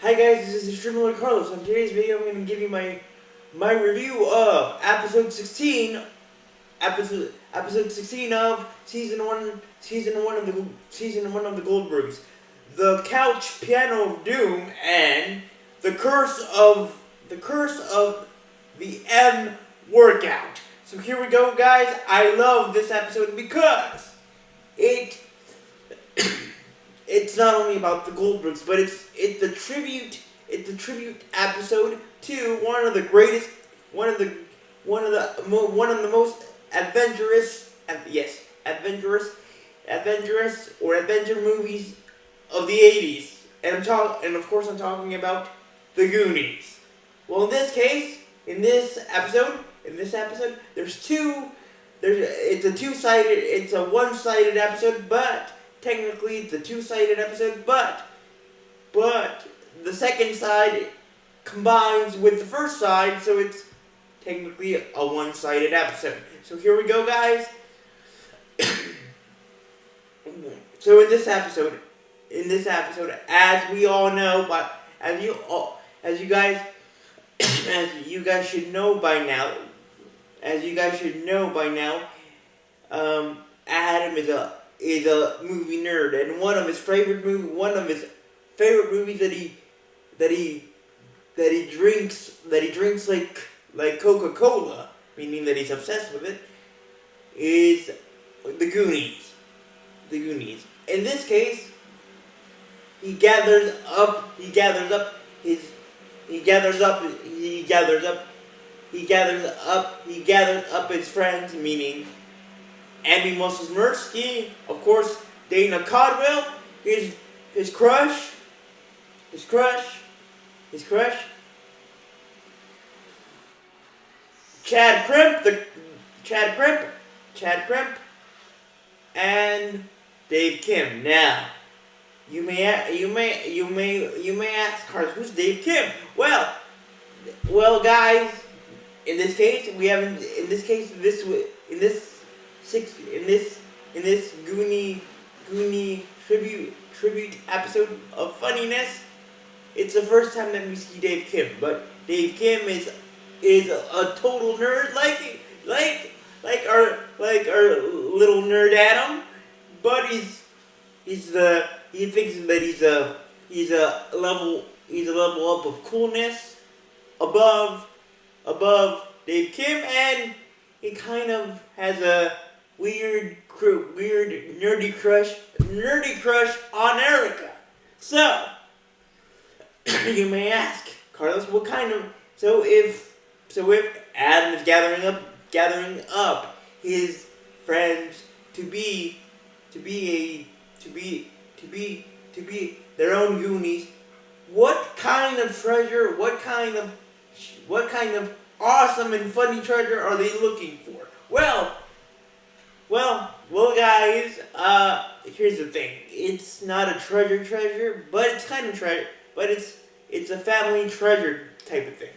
Hi guys, this is Streamer Carlos. On today's video, I'm going to give you my review of episode 16 of season one of the Goldbergs, the Couch Piano of Doom, and the curse of the M workout. So here we go, guys. I love this episode because it's not only about the Goldbergs, but it's a tribute episode to one of the most adventurous adventure movies of the 80s. And of course I'm talking about the Goonies. Well, in this episode, it's a one-sided episode, but technically it's a two-sided episode, but the second side combines with the first side, so it's technically a one-sided episode. So here we go, guys. So in this episode, as we all know, but as you guys should know by now, Adam is a movie nerd, and one of his favorite movies that he drinks like Coca-Cola, meaning that he's obsessed with it, is the Goonies. In this case, he gathers up his friends, meaning Amy Mosesmersky, of course, Dana Codwell, his crush, Chad Crimp, and Dave Kim. Now, you may ask, Carlos, who's Dave Kim? Well, guys, in this Goonie tribute episode of funniness, it's the first time that we see Dave Kim. But Dave Kim is a total nerd, like our little nerd Adam. But he thinks that he's a level up of coolness above Dave Kim, and he kind of has a weird nerdy crush on Erica. So you may ask, Carlos, what kind of if Adam is gathering up his friends to be their own Goonies, what kind of treasure, what kind of awesome and funny treasure are they looking for? Well, guys, here's the thing. It's not a treasure, but it's kind of treasure, but it's a family treasure type of thing.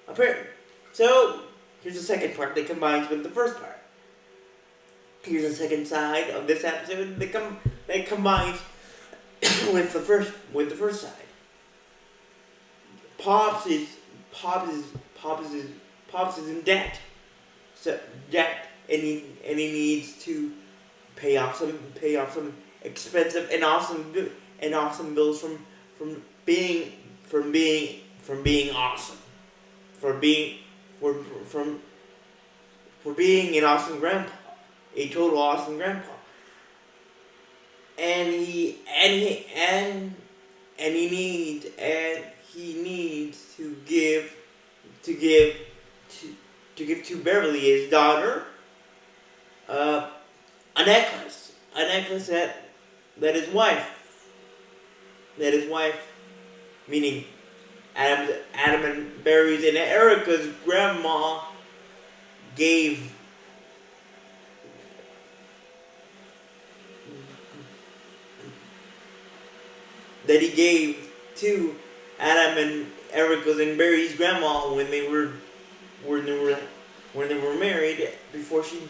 Apparently. So, here's the second part that combines with the first part. Here's the second side of this episode that combines with the first side. Pops is in debt. And he needs to pay off some expensive and awesome bills from being awesome, for being an awesome grandpa, a total awesome grandpa. And he needs to give to Beverly, his daughter, a necklace that his wife, meaning Adam and Barry's and Erica's grandma, gave to Adam and Erica's and Barry's grandma when they were married before she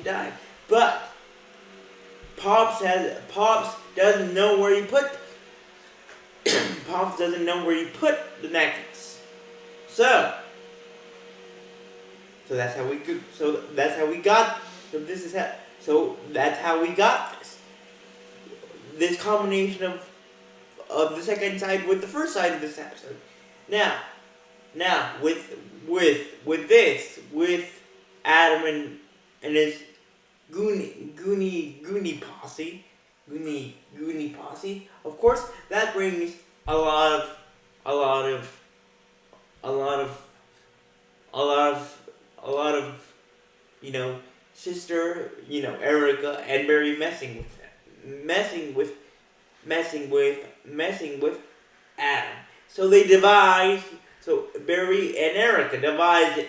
died. But Pops doesn't know where he put Pops doesn't know where you put the necklace. So that's how we go. So that's how we got. So this is how. So that's how we got this. This combination of the second side with the first side of this episode. Now with Adam and his Goonie posse. Of course, that brings a lot of sister, Erica and Barry messing with Adam. So they devise. So Barry and Erica devise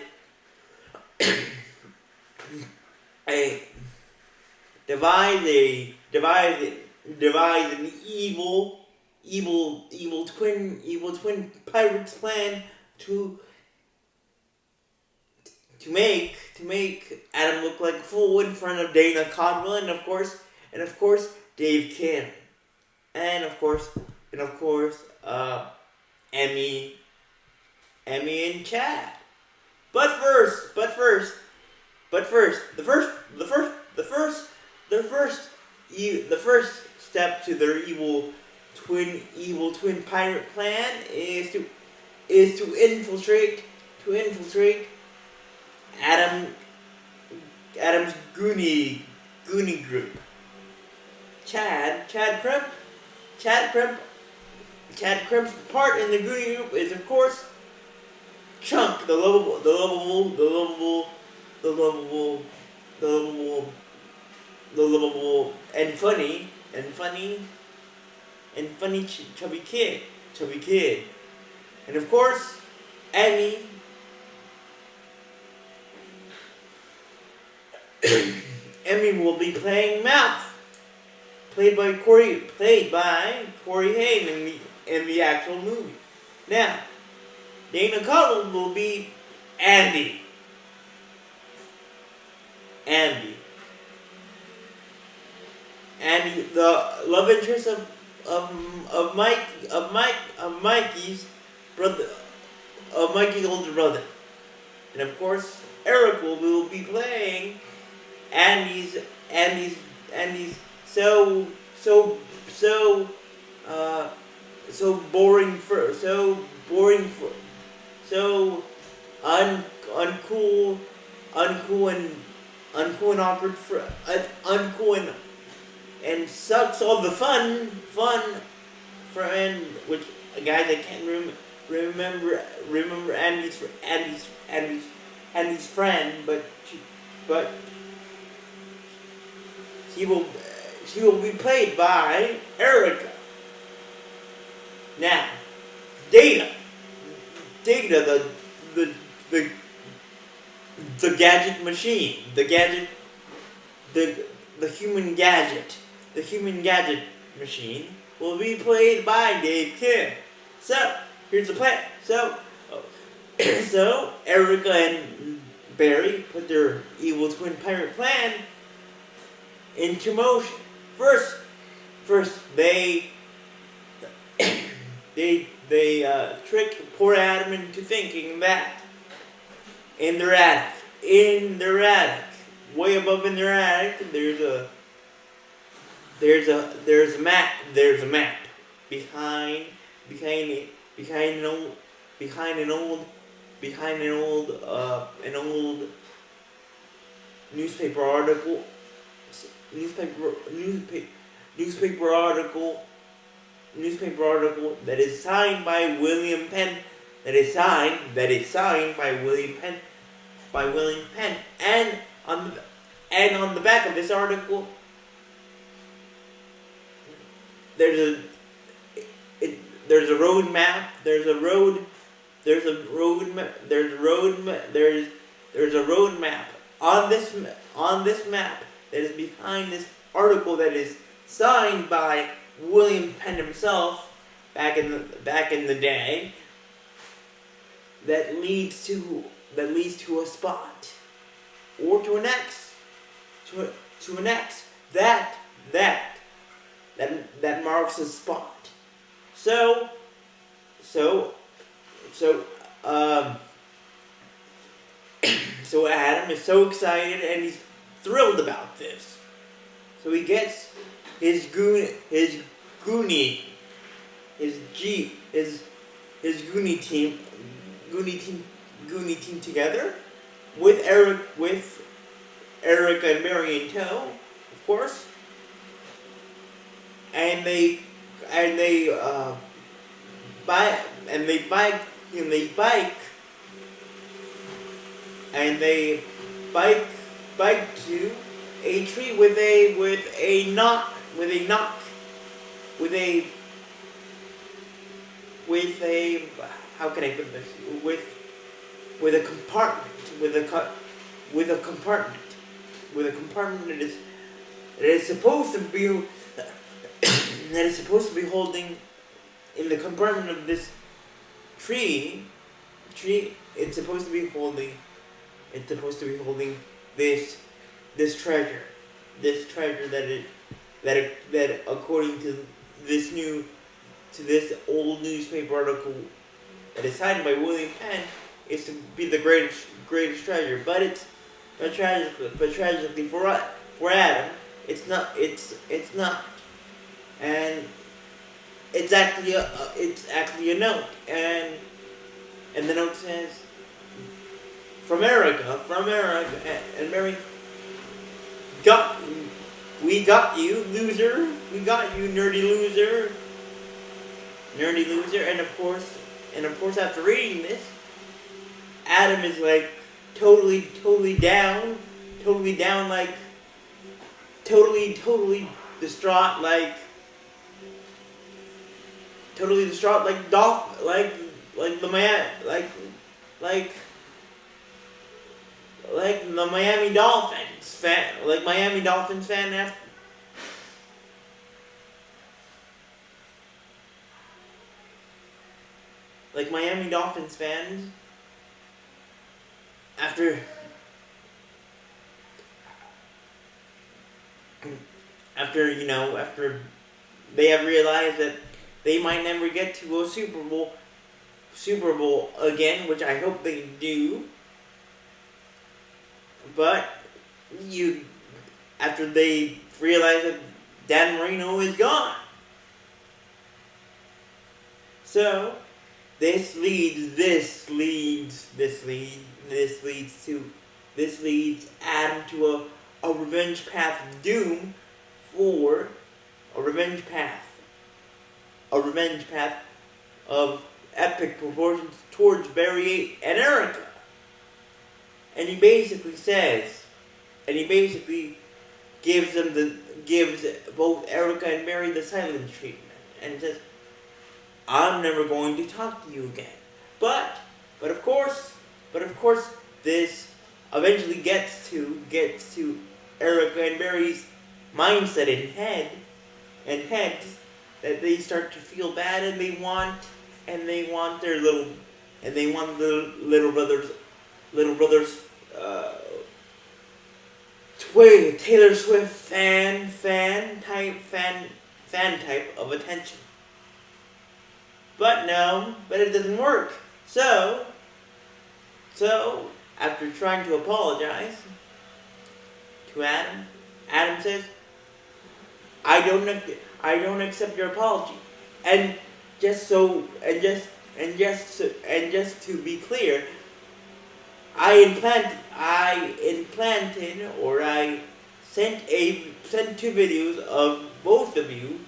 an evil twin pirates plan to make Adam look like a fool in front of Dana Codwell and of course Dave Kim and of course Emmy and Chad. But first, the first step to their evil twin pirate plan is to infiltrate Adam's Goonie group. Chad Crimp's part in the Goonie group is of course Chunk, the lovable and funny chubby kid, and of course Emmy. Emmy will be playing Mouth, played by Corey Haim in the actual movie. Now, Dana Codwell will be Andy. And the love interest of Mikey's brother, of Mikey's older brother, and of course Eric will be playing Andy's so uncool and awkward uncool and sucks all the fun friend, which guys I can't remember Andy's friend, but she will be played by Erica. Now, Data, the gadget machine, the human gadget machine will be played by Dave Kim. So here's the plan. So Erica and Barry put their evil twin pirate plan into motion. First they trick poor Adam into thinking that in their attic, way above in their attic, there's a map behind an old newspaper article that is signed by William Penn. That is signed by William Penn. And on the back of this article, there's a road map. There's a road map on this map that is behind this article that is signed by William Penn himself back in the day, that leads to a spot or to an X that marks a spot. So So so um so Adam is so excited and he's thrilled about this. So he gets his Goonie his G his Goonie team together with Eric and Mary in tow, of course, and they buy and they bike and they bike and they bike to a tree with a knock with a how can I put this with a compartment that is supposed to be holding in the compartment of this tree. It's supposed to be holding this treasure that according to this old newspaper article that is cited by William Penn is to be the greatest treasure. But tragically for Adam, it's not, and it's actually a note, and the note says, from Erica and Mary, we got you, loser, we got you, nerdy loser, and of course after reading this, Adam is like totally down, like totally distraught, like Dolph, like the man, like the Miami Dolphins fan, after. Like Miami Dolphins fans after they have realized that they might never get to a Super Bowl again, which I hope they do. But after they realize that Dan Marino is gone. So this leads Adam to a revenge path of doom for a revenge path of epic proportions towards Barry and Erica. And he basically gives both Erica and Mary the silent treatment and says, I'm never going to talk to you again. But of course this eventually gets to Erica and Mary's mindset and heads that they start to feel bad and they want their little brother's Taylor Swift fan type of attention. But it doesn't work. So after trying to apologize to Adam says, I don't accept your apology. And just to be clear, I sent 2 videos of both of you,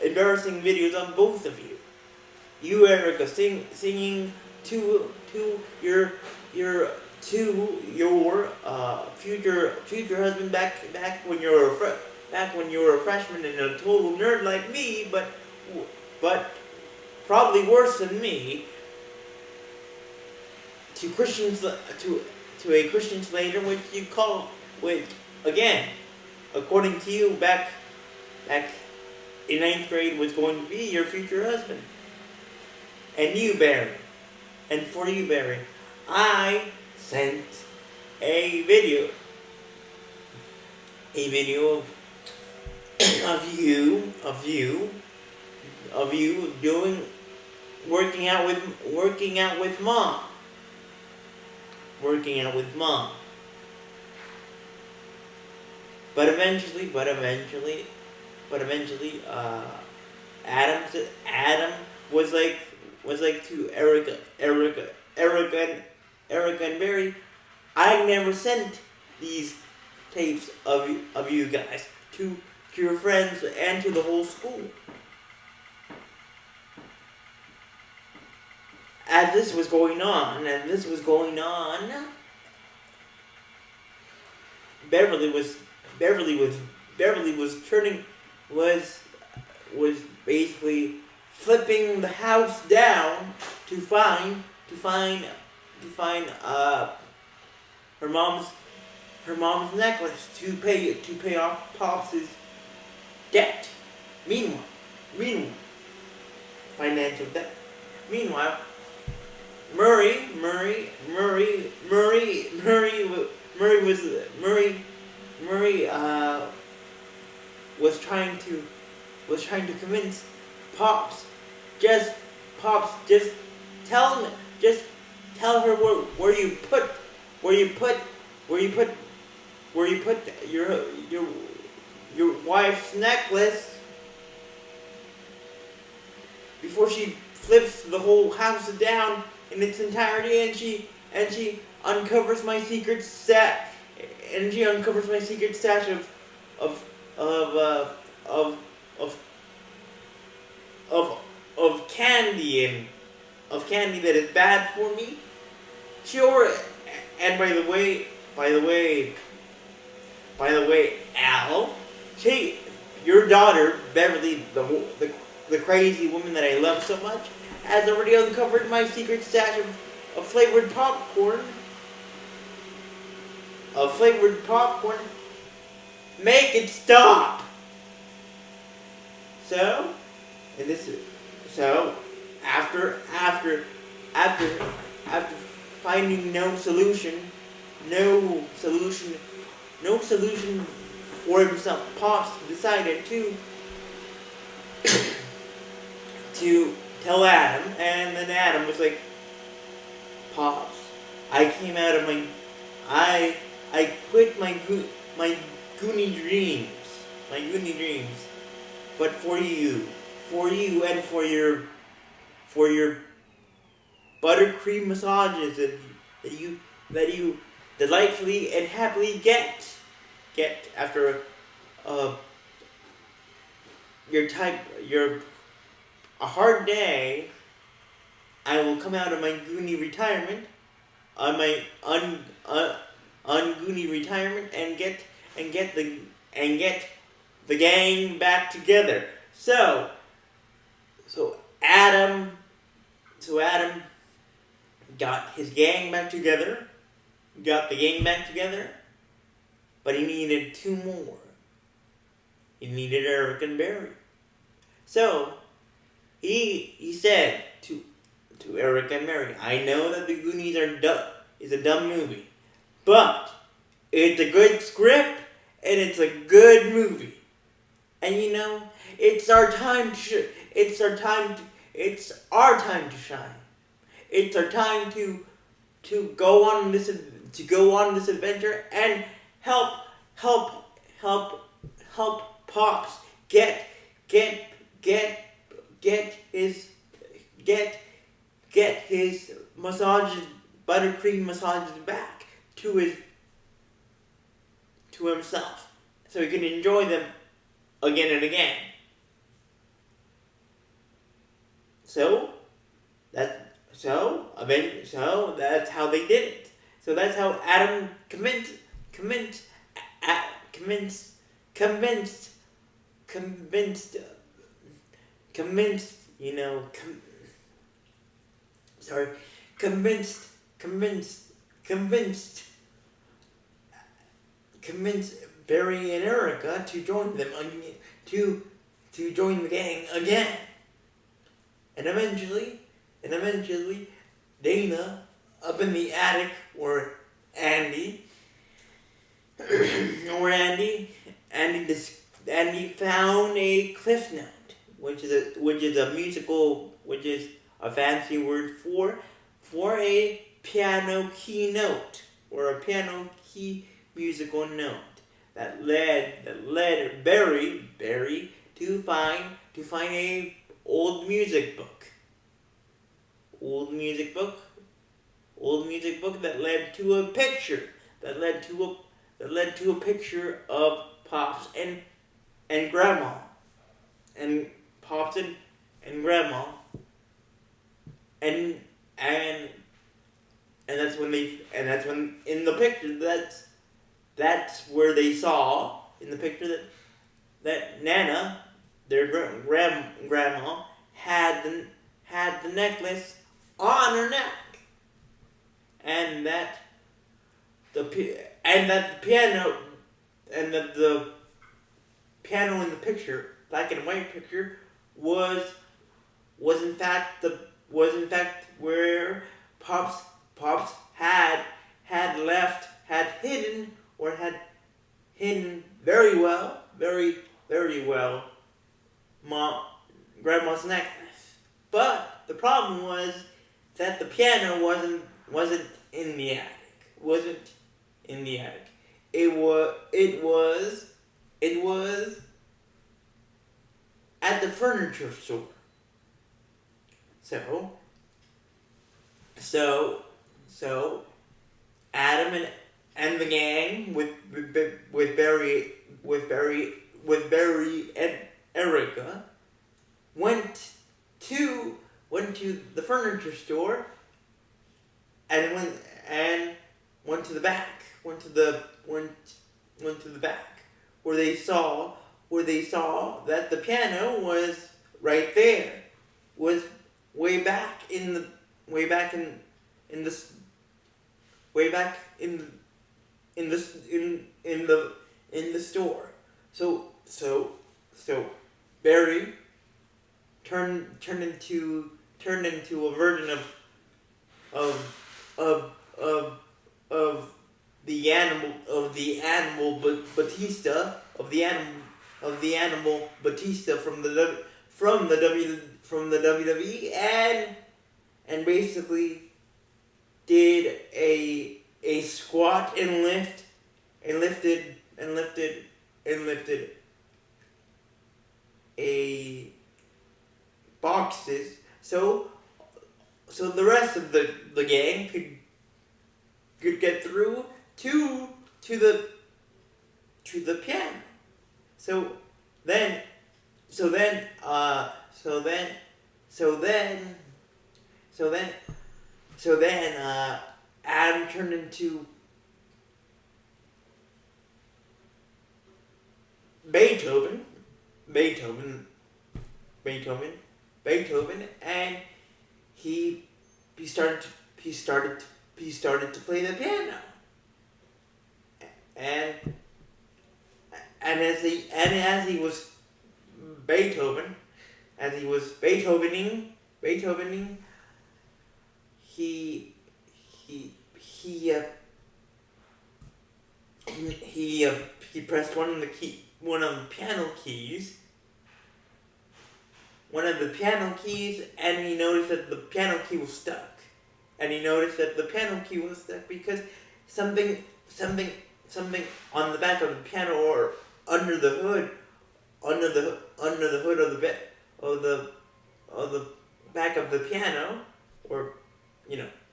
embarrassing videos of both of you. You, Erica, singing to your future husband back when you were a freshman and a total nerd like me, but probably worse than me. To a Christian Slater, which again, according to you, back in 9th grade, was going to be your future husband. And for you, Barry, I sent a video of you of you working out with mom. Working out with mom. But eventually, Adam was like to Erica and Barry. I never sent these tapes of you guys to your friends and to the whole school. As this was going on, Beverly was turning was basically flipping the house down to find her mom's necklace to pay off Pops' debt. Meanwhile, financial debt. Meanwhile, Murray was trying to convince Pops. Just tell her where you put your wife's necklace before she flips the whole house down in its entirety, and she uncovers my secret stash, of candy that is bad for me. And by the way, Al, your daughter Beverly, the crazy woman that I love so much, has already uncovered my secret stash of flavored popcorn. Make it stop. So after finding no solution for himself, Pops decided to tell Adam, and then Adam was like, Pops, I quit my Goonie dreams, but for you and for your buttercream massages that you delightfully and happily get after a hard day, I will come out of my Goonie retirement, ungoonie retirement, and get the gang back together. So Adam got his gang back together, but he needed two more. He needed Eric and Barry. So he said to Eric and Barry, I know that the Goonies is a dumb movie, but it's a good script and it's a good movie. And it's our time to shine. It's our time to go on this adventure and help Pops get his buttercream massages back to himself, so he can enjoy them again and again. So that's how they did it. So that's how Adam convinced Barry and Erica to join them to join the gang again. And eventually Dana, up in the attic, or Andy found a cliff note which is a musical, which is a fancy word for a piano key note, or a piano key musical note that led Barry to find a old music book. Old music book that led to a picture that led to a picture of Pops and Grandma, and Pops and Grandma, and and that's when in the picture that's where they saw in the picture that Nana, their grandma, had the necklace on her neck, and that the piano in the picture, black and white picture, was in fact where Pops had hidden very well Grandma's necklace. But the problem was that the piano wasn't in the attic. Wasn't in the attic. It was at the furniture store. So Adam and the gang with Barry and Erica went to the furniture store and went to the back where they saw that the piano was right there, was way back in the store. So Barry turned into a version of the animal Batista from the WWE, and basically did a squat and lifted a boxes, so the rest of the gang could get through to the piano. So then Adam turned into Beethoven, and he started to play the piano, and as he was Beethovening, he pressed one of the piano keys, and he noticed that the piano key was stuck. Because something on the back of the piano, or under the hood of the back of the piano, or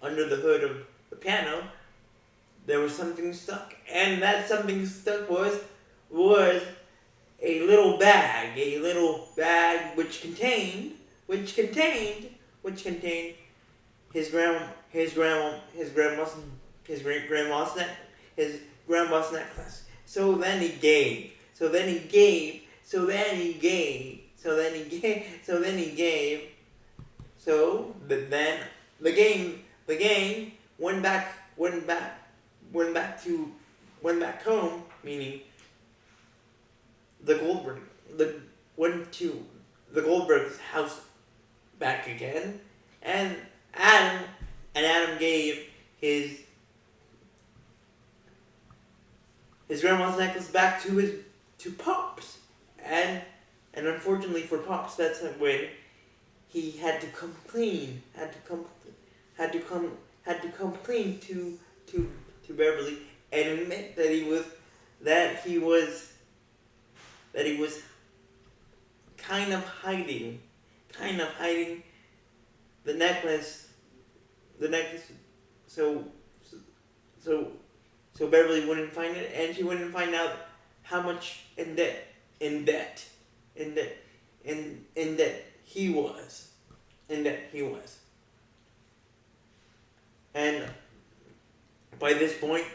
under the hood of the piano, there was something stuck, and that something stuck was a little bag which contained his grandma's necklace. So then he gave. So then the gang went back home, meaning went to the Goldbergs' house back again, and Adam gave his grandma's necklace back to Pops, and And unfortunately for Pops, that's when he had to come clean, had to come clean to Beverly and admit that he was kind of hiding the necklace, so so so Beverly wouldn't find it, and she wouldn't find out how much in debt he was, and by this point,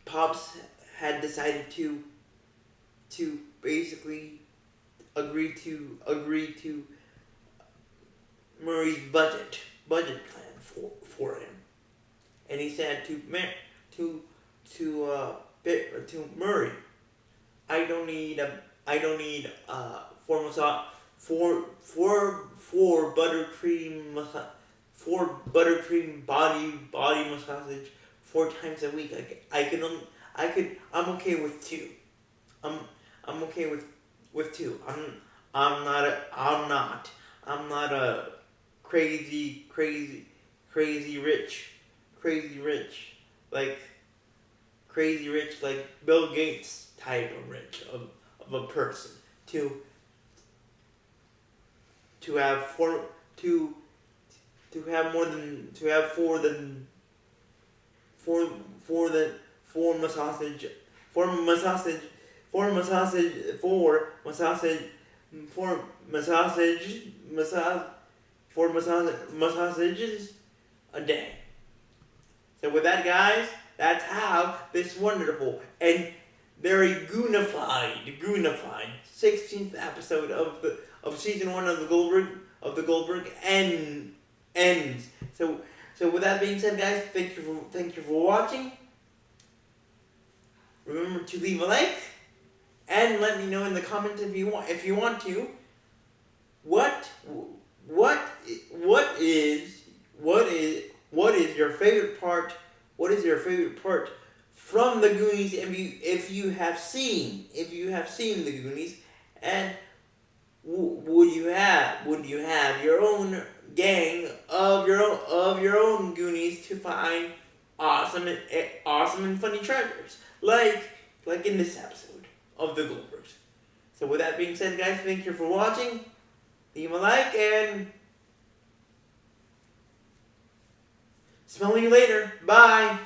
Pops had decided to basically agree to Murray's budget plan for him, and he said to Murray, I don't need four buttercream body massage 4 times a week. I'm okay with 2. I'm okay with 2. I'm not a crazy rich like Bill Gates type of rich of a person to have four massages a day. So with that, guys, that's how this wonderful and very goonified 16th episode of season 1 of the Goldberg ends. So with that being said, guys, thank you for watching. Remember to leave a like and let me know in the comments if you want to what is your favorite part? What is your favorite part from the Goonies? If you have seen the Goonies, and would you have your own gang of your own Goonies to find awesome and funny treasures like in this episode of the Goldbergs? So with that being said, guys, thank you for watching. Leave a like and smell you later. Bye.